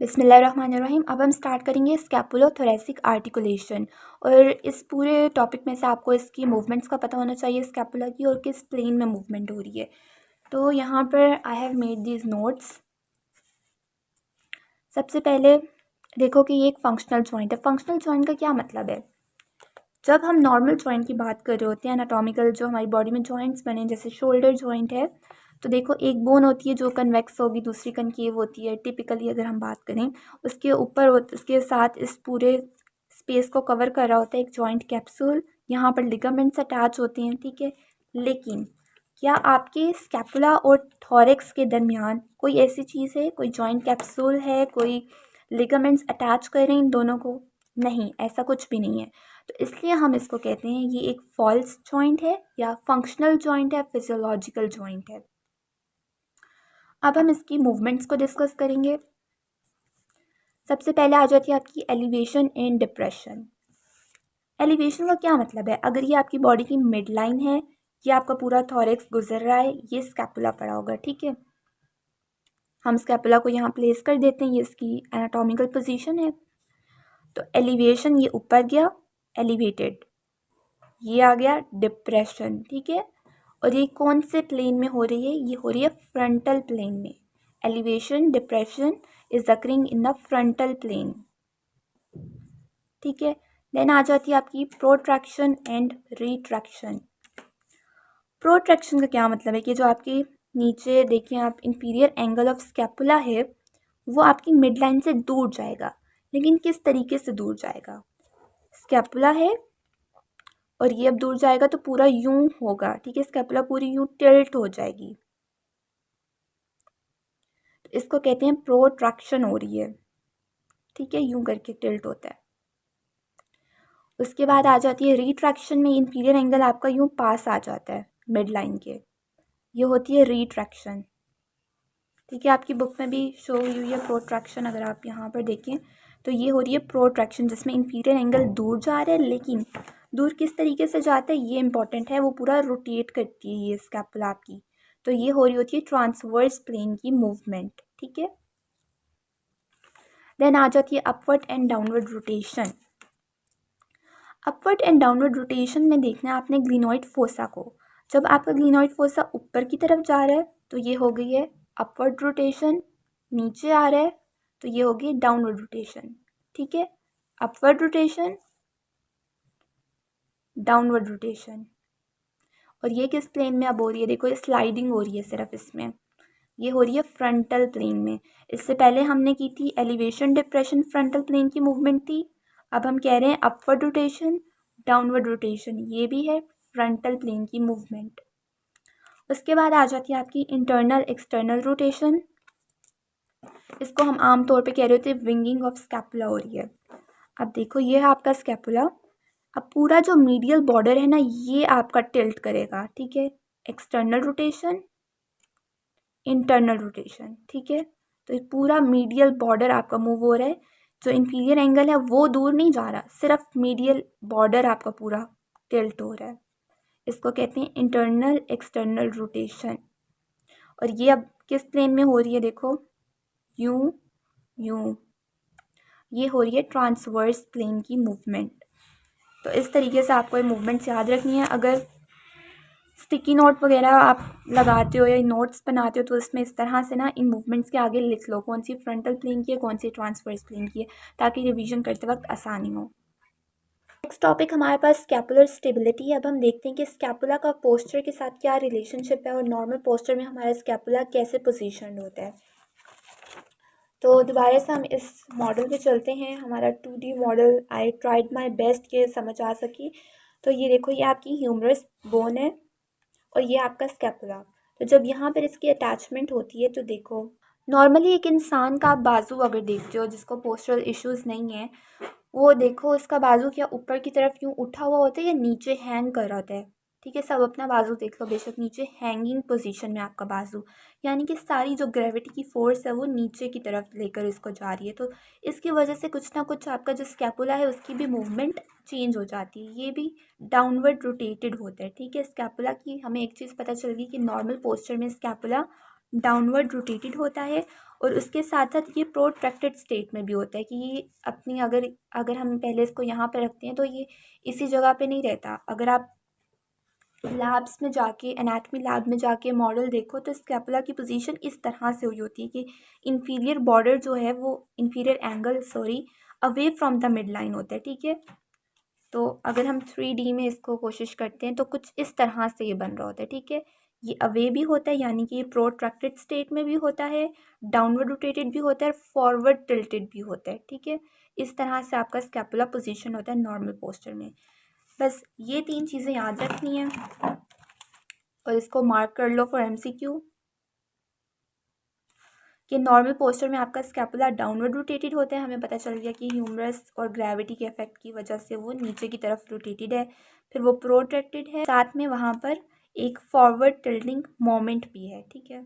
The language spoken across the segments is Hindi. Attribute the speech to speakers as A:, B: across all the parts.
A: बिस्मिल्लाहिर्रहमानिर्रहीम। अब हम स्टार्ट करेंगे स्कैपुलोथोरैसिक आर्टिकुलेशन। और इस पूरे टॉपिक में से आपको इसकी मूवमेंट्स का पता होना चाहिए, स्कैपुला की, और किस प्लेन में मूवमेंट हो रही है। तो यहाँ पर I have made these notes. सबसे पहले देखो कि ये एक फंक्शनल जॉइंट है। फंक्शनल जॉइंट का क्या मतलब है? जब हम नॉर्मल जॉइंट की बात कर रहे होते हैं, एनाटॉमिकल जो हमारी बॉडी में जॉइंट्स बने, जैसे शोल्डर जॉइंट है, तो देखो एक बोन होती है जो कन्वेक्स होगी, दूसरी कनकेव होती है। टिपिकली अगर हम बात करें, उसके ऊपर उसके साथ इस पूरे स्पेस को कवर कर रहा होता है एक जॉइंट कैप्सूल। यहाँ पर लिगामेंट्स अटैच होते हैं, ठीक है। लेकिन क्या आपके स्कैपुला और थॉरेक्स के दरमियान कोई ऐसी चीज़ है, कोई जॉइंट कैप्सूल है, कोई लिगामेंट्स अटैच कर रहे हैं इन दोनों को? नहीं, ऐसा कुछ भी नहीं है। तो इसलिए हम इसको कहते हैं ये एक फॉल्स जॉइंट है, या फंक्शनल जॉइंट है, फिजियोलॉजिकल जॉइंट है। अब हम इसकी मूवमेंट्स को डिस्कस करेंगे। सबसे पहले आ जाती है आपकी एलिवेशन एंड डिप्रेशन। एलिवेशन का क्या मतलब है? अगर ये आपकी बॉडी की मिड लाइन है, ये आपका पूरा थॉरेक्स गुजर रहा है, ये स्कैपुला पड़ा होगा, ठीक है। हम स्कैपुला को यहाँ प्लेस कर देते हैं, ये इसकी एनाटॉमिकल पोजीशन है। तो एलिवेशन, ये ऊपर गया, एलिवेटेड। ये आ गया डिप्रेशन, ठीक है। और ये कौन से प्लेन में हो रही है? ये हो रही है फ्रंटल प्लेन में। Elevation depression is occurring in the frontal plane, ठीक है। देन आ जाती है आपकी प्रोट्रैक्शन एंड रिट्रैक्शन। प्रोट्रैक्शन का क्या मतलब है कि जो आपकी नीचे देखिए आप, इंफीरियर एंगल ऑफ स्कैपुला है, वो आपकी मिड लाइन से दूर जाएगा। लेकिन किस तरीके से दूर जाएगा? स्कैपुला है और ये अब दूर जाएगा तो पूरा यूं होगा, ठीक है। स्कैपुला पूरी यूं टिल्ट हो जाएगी, तो इसको कहते हैं प्रोट्रैक्शन हो रही है, ठीक है। यूं करके टिल्ट होता है। उसके बाद आ जाती है रिट्रैक्शन में, इंफीरियर एंगल आपका यूं पास आ जाता है मिड लाइन के, ये होती है रिट्रैक्शन, ठीक है। आपकी बुक में भी शो हुई है प्रोट्रैक्शन, अगर आप यहाँ पर देखें तो ये हो रही है प्रोट्रैक्शन, जिसमें इंफीरियर एंगल दूर जा रहा है। लेकिन दूर किस तरीके से जाता है ये इंपॉर्टेंट है, वो पूरा रोटेट करती है ये स्कैपुला आपकी। तो ये हो रही होती है ट्रांसवर्स प्लेन की मूवमेंट, ठीक है। देन आ जाती है upward and downward rotation. Upward and downward rotation में देखना है आपने ग्लिनोइड फोसा को। जब आपका ग्लिनोइड फोसा ऊपर की तरफ जा रहा है तो ये हो गई है अपवर्ड रोटेशन, नीचे आ रहा है तो ये हो गई डाउनवर्ड रोटेशन, ठीक है। Upward rotation, downward rotation. और ये किस प्लेन में अब हो रही है? देखो ये स्लाइडिंग हो रही है सिर्फ इसमें, ये हो रही है फ्रंटल प्लेन में। इससे पहले हमने की थी एलिवेशन डिप्रेशन, फ्रंटल प्लेन की मूवमेंट थी। अब हम कह रहे हैं अपवर्ड रोटेशन, डाउनवर्ड रोटेशन, ये भी है फ्रंटल प्लेन की मूवमेंट। उसके बाद आ जाती है आपकी इंटरनल एक्सटर्नल रोटेशन। इसको हम आम तौर पे कह रहे होते हैं विंगिंग ऑफ स्कैपुला हो रही है। अब देखो ये है आपका स्कैपुला, अब पूरा जो मीडियल बॉर्डर है ना, ये आपका टिल्ट करेगा, ठीक है। एक्सटर्नल रोटेशन, इंटरनल रोटेशन, ठीक है। तो ये पूरा मीडियल बॉर्डर आपका मूव हो रहा है। जो इंफीरियर एंगल है वो दूर नहीं जा रहा, सिर्फ मीडियल बॉर्डर आपका पूरा टिल्ट हो रहा है। इसको कहते हैं इंटरनल एक्सटर्नल रोटेशन। और ये अब किस प्लेन में हो रही है? देखो यूं यूं, ये हो रही है ट्रांसवर्स प्लेन की मूवमेंट। तो इस तरीके से आपको ये मूवमेंट्स याद रखनी है। अगर स्टिकी नोट वगैरह आप लगाते हो या नोट्स बनाते हो तो इसमें इस तरह से ना इन मूवमेंट्स के आगे लिख लो कौन सी फ्रंटल प्लेन की है, कौन सी ट्रांसवर्स प्लेन की है, ताकि रिवीजन करते वक्त आसानी हो। नेक्स्ट टॉपिक हमारे पास स्कैपुलर स्टेबिलिटी है। अब हम देखते हैं कि स्कैपुला का पोस्चर के साथ क्या रिलेशनशिप है और नॉर्मल पोस्चर में हमारा स्कैपुला कैसे पोजीशन होता है। तो दोबारा से हम इस मॉडल पे चलते हैं। हमारा 2D model I tried my best के समझ आ सकी। तो ये देखो ये आपकी ह्यूमरस बोन है और ये आपका स्कैपुला। तो जब यहाँ पर इसकी अटैचमेंट होती है तो देखो नॉर्मली एक इंसान का आप बाजू अगर देखते हो जिसको पोस्चरल इश्यूज़ नहीं है, वो देखो इसका बाजू क्या ऊपर की तरफ यूँ उठा हुआ होता है या नीचे हैंग कर रहा होता है, ठीक है। सब अपना बाजू देख लो, बेशक नीचे हैंगिंग पोजीशन में आपका बाजू, यानी कि सारी जो ग्रेविटी की फोर्स है वो नीचे की तरफ लेकर इसको जा रही है। तो इसकी वजह से कुछ ना कुछ आपका जो स्कैपुला है उसकी भी मूवमेंट चेंज हो जाती है, ये भी डाउनवर्ड रोटेटेड होता है, ठीक है। स्कैपुला की हमें एक चीज़ पता चल गई कि नॉर्मल पोस्चर में स्कैपुला डाउनवर्ड रोटेटेड होता है और उसके साथ साथ ये प्रोट्रैक्टेड स्टेट में भी होता है कि ये अपनी अगर अगर हम पहले इसको यहाँ पे रखते हैं तो ये इसी जगह पे नहीं रहता। अगर आप लैब्स में जाके एनाटॉमी लैब में जाके मॉडल देखो तो स्कैपुला की पोजीशन इस तरह से हुई होती है कि इन्फीरियर बॉर्डर जो है वो inferior angle sorry away from the mid line होता है, ठीक है। तो अगर हम 3D में इसको कोशिश करते हैं तो कुछ इस तरह से ये बन रहा होता है, ठीक है। ये अवे भी होता है यानी कि ये प्रोट्रैक्टेड स्टेट में भी होता है, डाउनवर्ड रोटेटेड भी होता है और फॉरवर्ड टिल्टेड भी होता है, ठीक है। इस तरह से आपका स्कैपुला पोजीशन होता है नॉर्मल पोस्चर में। बस ये 3 चीज़ें याद रखनी है और इसको मार्क कर लो फॉर MCQ कि नॉर्मल पोस्चर में आपका स्कैपुला डाउनवर्ड रोटेटेड होता है। हमें पता चल गया कि ह्यूमरस और ग्रेविटी के इफेक्ट की वजह से वो नीचे की तरफ रोटेटेड है। फिर वो प्रोट्रैक्टेड है, साथ में वहाँ पर एक फॉरवर्ड टिल्टिंग मोमेंट भी है, ठीक है।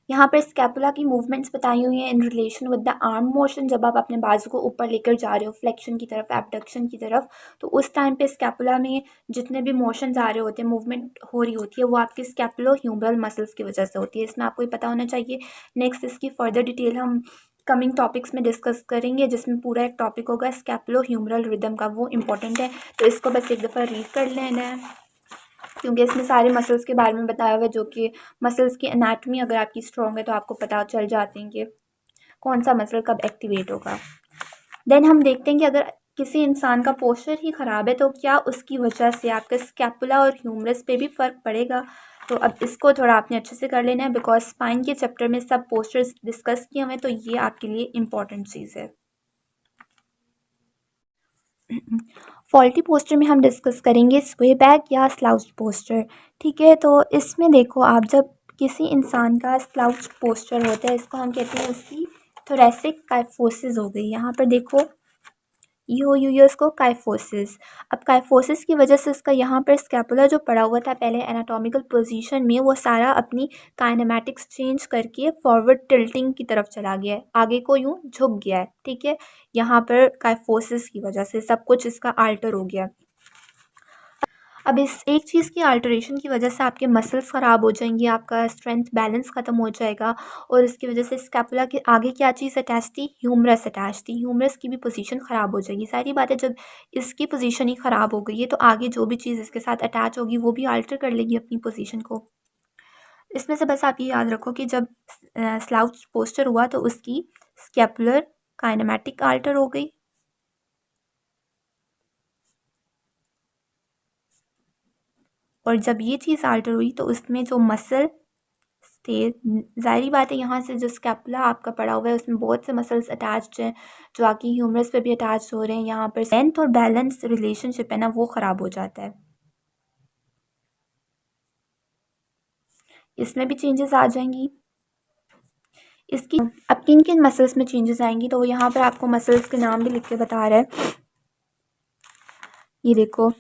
A: यहाँ पर स्कैपुला की मूवमेंट्स बताई हुई हैं in relation with the arm motion. जब आप अपने बाजू को ऊपर लेकर जा रहे हो फ्लेक्शन की तरफ, एबडक्शन की तरफ, तो उस टाइम पे स्कैपुला में जितने भी मोशंस आ रहे होते हैं, मूवमेंट हो रही होती है, वो आपके स्कैपुलो ह्यूमरल मसल्स की वजह से होती है। इसमें आपको ये पता होना चाहिए। नेक्स्ट इसकी फर्दर डिटेल हम कमिंग टॉपिक्स में डिस्कस करेंगे, जिसमें पूरा एक टॉपिक होगा स्कैपुलो ह्यूमरल रिदम का, वो इंपॉर्टेंट है। तो इसको बस एक दफ़ा रीड कर लेना है क्योंकि इसमें सारे मसल्स के बारे में बताया हुआ है, जो कि मसल्स की एनाटॉमी अगर आपकी स्ट्रॉन्ग है तो आपको पता चल जाते हैं कि कौन सा मसल कब एक्टिवेट होगा। देन हम देखते हैं कि अगर किसी इंसान का पोस्चर ही ख़राब है तो क्या उसकी वजह से आपके स्कैपुला और ह्यूमरस पे भी फ़र्क पड़ेगा। तो अब इसको थोड़ा आपने अच्छे से कर लेना है बिकॉज स्पाइन के चैप्टर में सब पोस्चर्स डिस्कस किए हुए हैं, तो ये आपके लिए इम्पॉर्टेंट चीज़ है। फॉल्टी पोस्चर में हम डिस्कस करेंगे स्वे बैक या स्लाउच पोस्चर, ठीक है। तो इसमें देखो आप, जब किसी इंसान का स्लाउच पोस्चर होता है, इसको हम कहते हैं उसकी थोरेसिक काइफोसिस हो गई। यहाँ पर देखो ये उसको काइफोसिस। अब काइफोसिस की वजह से उसका यहाँ पर स्कैपुला जो पड़ा हुआ था पहले एनाटॉमिकल पोजीशन में, वो सारा अपनी काइनेमैटिक्स चेंज करके फॉरवर्ड टिल्टिंग की तरफ चला गया है, आगे को यूँ झुक गया है, ठीक है। यहाँ पर काइफोसिस की वजह से सब कुछ इसका आल्टर हो गया। अब इस एक चीज़ की अल्टरेशन की वजह से आपके मसल्स ख़राब हो जाएंगी, आपका स्ट्रेंथ बैलेंस ख़त्म हो जाएगा और इसकी वजह से स्कैपुला के आगे क्या चीज़ अटैच थी, ह्यूमरस अटैच थी, ह्यूमरस की भी पोजीशन ख़राब हो जाएगी। सारी बातें जब इसकी पोजीशन ही ख़राब हो गई है तो आगे जो भी चीज़ इसके साथ अटैच होगी वो भी अल्टर कर लेगी अपनी पोजीशन को। इसमें से बस आप ये याद रखो कि जब स्लाउच पोस्चर हुआ तो उसकी स्कैपुलर काइनेमैटिक अल्टर हो गई और जब ये चीज़ अल्टर हुई तो उसमें जो मसल थे, ज़ाहिरी बात है यहाँ से जो स्कैपुला आपका पड़ा हुआ है उसमें बहुत से मसल्स अटैच्ड हैं जो आपकी ह्यूमरस पे भी अटैच हो रहे हैं। यहाँ पर लेंथ और बैलेंस रिलेशनशिप है ना, वो ख़राब हो जाता है। इसमें भी चेंजेस आ जाएंगी। इसकी अब किन किन मसल्स में चेंजेस आएंगी तो यहाँ पर आपको मसल्स के नाम भी लिख के बता रहा है। ये देखो,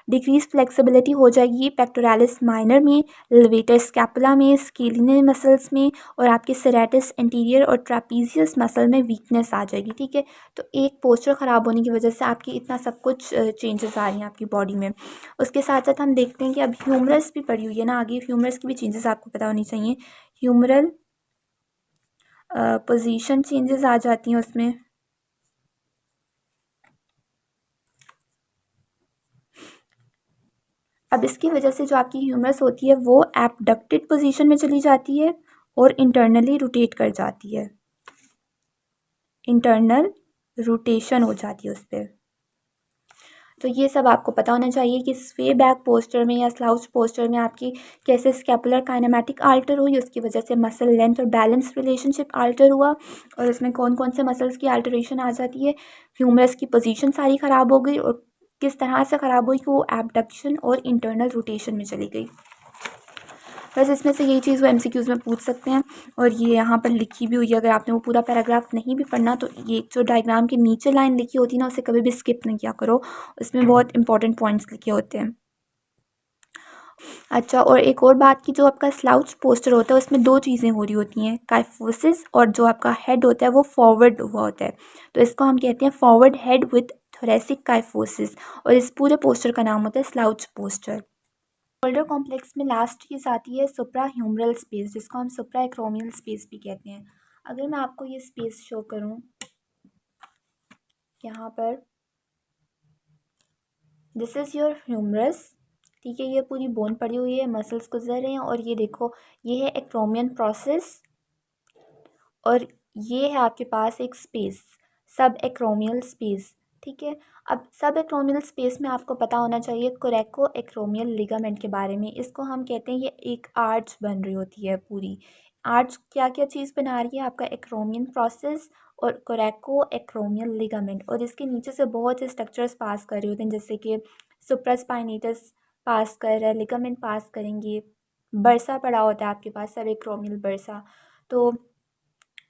A: डिक्रीज फ्लेक्सिबिलिटी हो जाएगी पेक्टोरालिस माइनर में, लेवेटर स्कैपुला में, स्केलिने मसल्स में और आपके सेरेटस एंटीरियर और ट्रापीजियस मसल में वीकनेस आ जाएगी, ठीक है। तो एक पोस्चर ख़राब होने की वजह से आपकी इतना सब कुछ चेंजेस आ रही हैं आपकी बॉडी में। उसके साथ साथ हम देखते हैं कि अब ह्यूमरस भी पड़ी हुई है ना, आगे ह्यूमरस की भी चेंजेस आपको पता होनी चाहिए। ह्यूमरल पोजीशन चेंजेस आ जाती हैं उसमें। अब इसकी वजह से जो आपकी ह्यूमरस होती है वो एबडक्टेड पोजीशन में चली जाती है और इंटरनली रोटेट कर जाती है, इंटरनल रोटेशन हो जाती है उस पर। तो ये सब आपको पता होना चाहिए कि स्वे बैक पोस्चर में या स्लाउच पोस्चर में आपकी कैसे स्कैपुलर काइनेमैटिक अल्टर हुई, उसकी वजह से मसल लेंथ और बैलेंस रिलेशनशिप अल्टर हुआ और उसमें कौन कौन से मसल्स की अल्टरेशन आ जाती है। ह्यूमरस की पोजीशन सारी ख़राब हो गई और किस तरह से ख़राब हुई कि वो एबडक्शन और इंटरनल रोटेशन में चली गई। बस इसमें से यही चीज़ वो MCQs में पूछ सकते हैं और ये यहाँ पर लिखी भी हुई है। अगर आपने वो पूरा पैराग्राफ नहीं भी पढ़ना तो ये जो डायग्राम के नीचे लाइन लिखी होती है ना, उसे कभी भी स्किप नहीं किया करो, उसमें बहुत इंपॉर्टेंट पॉइंट्स लिखे होते हैं। अच्छा, और एक और बात की, जो आपका स्लाउच पोस्चर होता है उसमें दो चीज़ें हो रही होती हैं, काइफोसिस और जो आपका हेड होता है वो फॉरवर्ड हुआ होता है, तो इसको हम कहते हैं forward head with thoracic kyphosis और इस पूरे पोस्चर का नाम होता है स्लाउच पोस्चर। शोल्डर कॉम्प्लेक्स में लास्ट चीज़ आती है सुप्रा ह्यूमरल स्पेस, जिसको हम सुप्रा एक्रोमियल स्पेस भी कहते हैं। अगर मैं आपको ये स्पेस शो करूँ यहाँ पर, दिस इज़ योर ह्यूमरस, ठीक है, ये पूरी बोन पड़ी हुई है, मसल्स गुजर रहे हैं, और ये देखो ये है एक्रोमियन प्रोसेस, और ये है आपके पास एक स्पेस, सब एक्रोमियल स्पेस, ठीक है। अब सब एक्रोमियल स्पेस में आपको पता होना चाहिए कोरेको एक्रोमियल लिगामेंट के बारे में। इसको हम कहते हैं ये एक आर्च बन रही होती है पूरी। आर्च क्या क्या चीज़ बना रही है, आपका एक्रोमियन प्रोसेस और कोरेको एक्रोमियल लिगामेंट, और इसके नीचे से बहुत से स्ट्रक्चर्स पास कर रहे होते हैं, जैसे कि सुप्रास्पाइनेटस पास कर रहा है, लिगामेंट पास करेंगे, बर्सा पड़ा होता है आपके पास, सब एक्रोमियल बर्सा। तो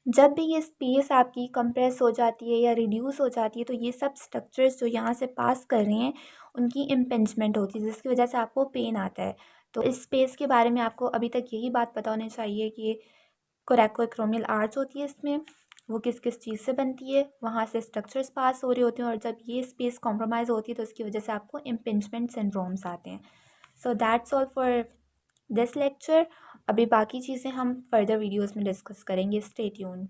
A: जब भी ये स्पेस आपकी कंप्रेस हो जाती है या रिड्यूस हो जाती है, तो ये सब स्ट्रक्चर्स जो यहाँ से पास कर रहे हैं उनकी इम्पिंजमेंट होती है, जिसकी वजह से आपको पेन आता है। तो इस स्पेस के बारे में आपको अभी तक यही बात पता होनी चाहिए कि कोरेको एक्रोमियल आर्च होती है इसमें, वो किस किस चीज़ से बनती है, वहाँ से स्ट्रक्चर्स पास हो रहे होते हैं, और जब ये स्पेस कॉम्प्रोमाइज़ होती है तो उसकी वजह से आपको इम्पिंजमेंट सिंड्रोम्स आते हैं। So that's all for this lecture. अभी बाकी चीज़ें हम फर्दर वीडियोज़ में डिस्कस करेंगे। Stay tuned.